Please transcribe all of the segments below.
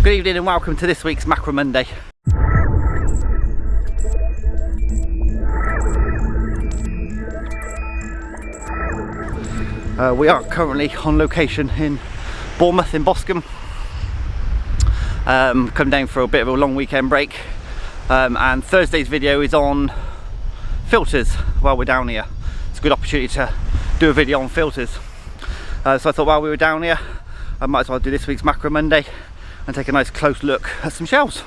Good evening and welcome to this week's Macro Monday. We are currently on location in Bournemouth in Boscombe. Come down for a bit of a long weekend break, and Thursday's video is on filters while we're down here. It's a good opportunity to do a video on filters. So I thought while we were down here, I might as well do this week's Macro Monday and take a nice close look at some shells.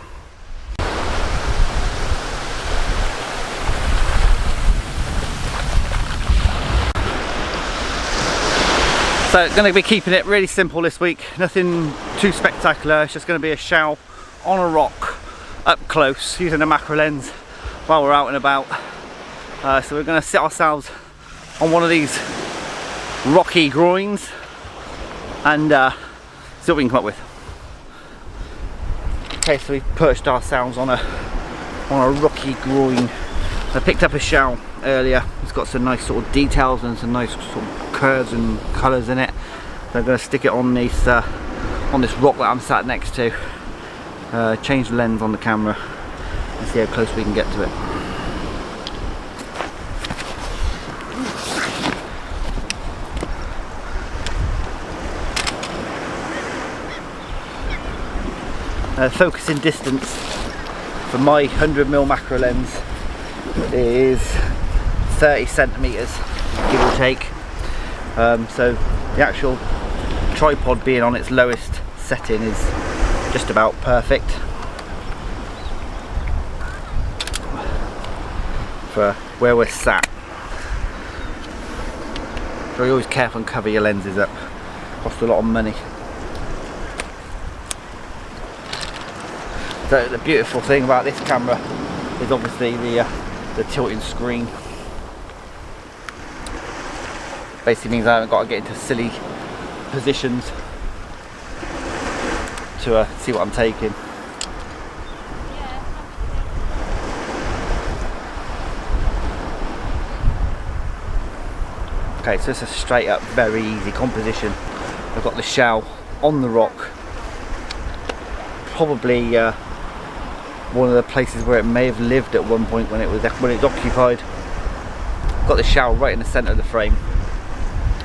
So going to be keeping it really simple this week, nothing too spectacular. It's just going to be a shell on a rock up close using a macro lens while we're out and about. So we're going to sit ourselves on one of these rocky groins and see what we can come up with. Okay, so we've perched ourselves on a rocky groin. I picked up a shell earlier. It's got some nice sort of details and some nice sort of curves and colours in it. So I'm going to stick it on this rock that I'm sat next to. Change the lens on the camera and see how close we can get to it. Focusing distance for my 100mm macro lens is 30 centimeters, give or take. So the actual tripod being on its lowest setting is just about perfect for where we're sat. So you're always careful and cover your lenses up. Costs a lot of money. So the beautiful thing about this camera is obviously the tilting screen. Basically means I haven't got to get into silly positions to see what I'm taking. Okay, so it's a straight up, very easy composition. I've got the shell on the rock, probably one of the places where it may have lived at one point when it was occupied. Got the shell right in the centre of the frame.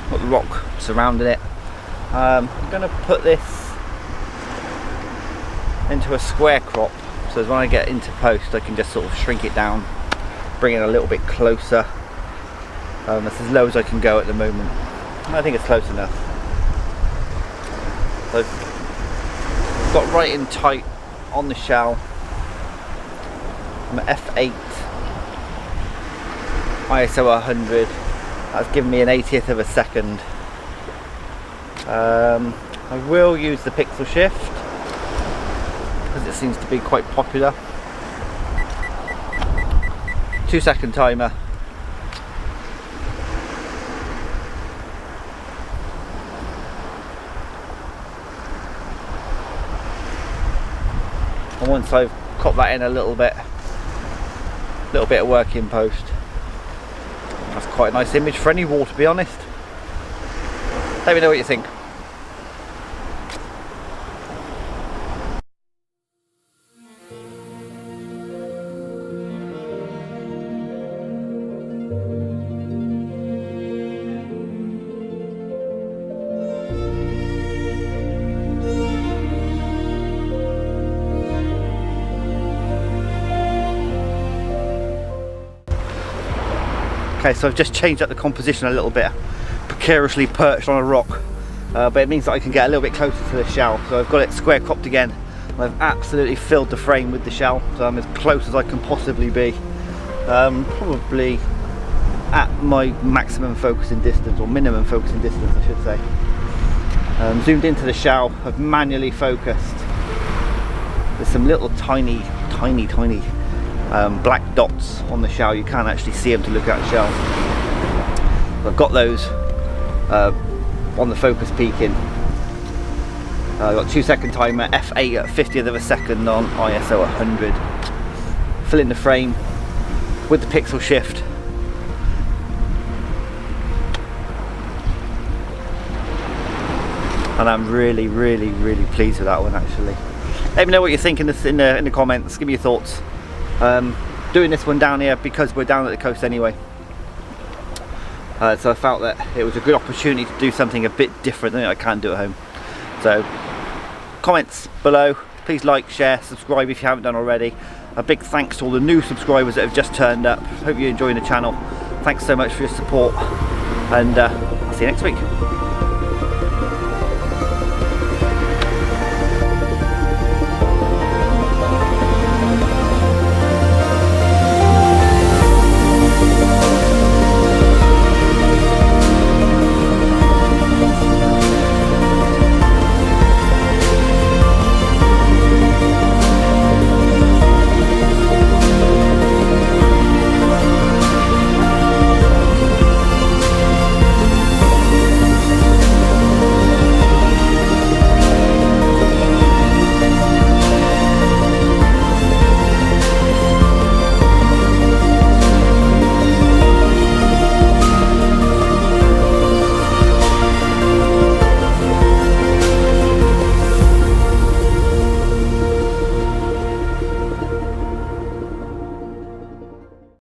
Got the rock surrounding it. I'm going to put this into a square crop, so as when I get into post I can just sort of shrink it down, bring it a little bit closer. That's as low as I can go at the moment. I think it's close enough. So I've got right in tight on the shell. I'm at f8 ISO 100. That's given me an 80th of a second. I will use the pixel shift because it seems to be quite popular. 2-second timer. And once I've cut that in a little bit of work in post, that's quite a nice image for any wall, to be honest. Let me know what you think. Okay, so I've just changed up the composition a little bit, precariously perched on a rock, but it means that I can get a little bit closer to the shell. So I've got it square cropped again. I've absolutely filled the frame with the shell, so I'm as close as I can possibly be. Probably at my maximum focusing distance, or minimum focusing distance I should say. Zoomed into the shell, I've manually focused. There's some little tiny black dots on the shell. You can't actually see them to look at the shell. I've got those on the focus peaking. I've got 2-second timer, f8 at 50th of a second on ISO 100. Fill in the frame with the pixel shift. And I'm really pleased with that one actually. Let me know what you think in the comments. Give me your thoughts. Doing this one down here because we're down at the coast anyway. So I felt that it was a good opportunity to do something a bit different than I can do at home. So comments below, please like, share, subscribe if you haven't done already. A big thanks to all the new subscribers that have just turned up. Hope you're enjoying the channel. Thanks so much for your support, and I'll see you next week.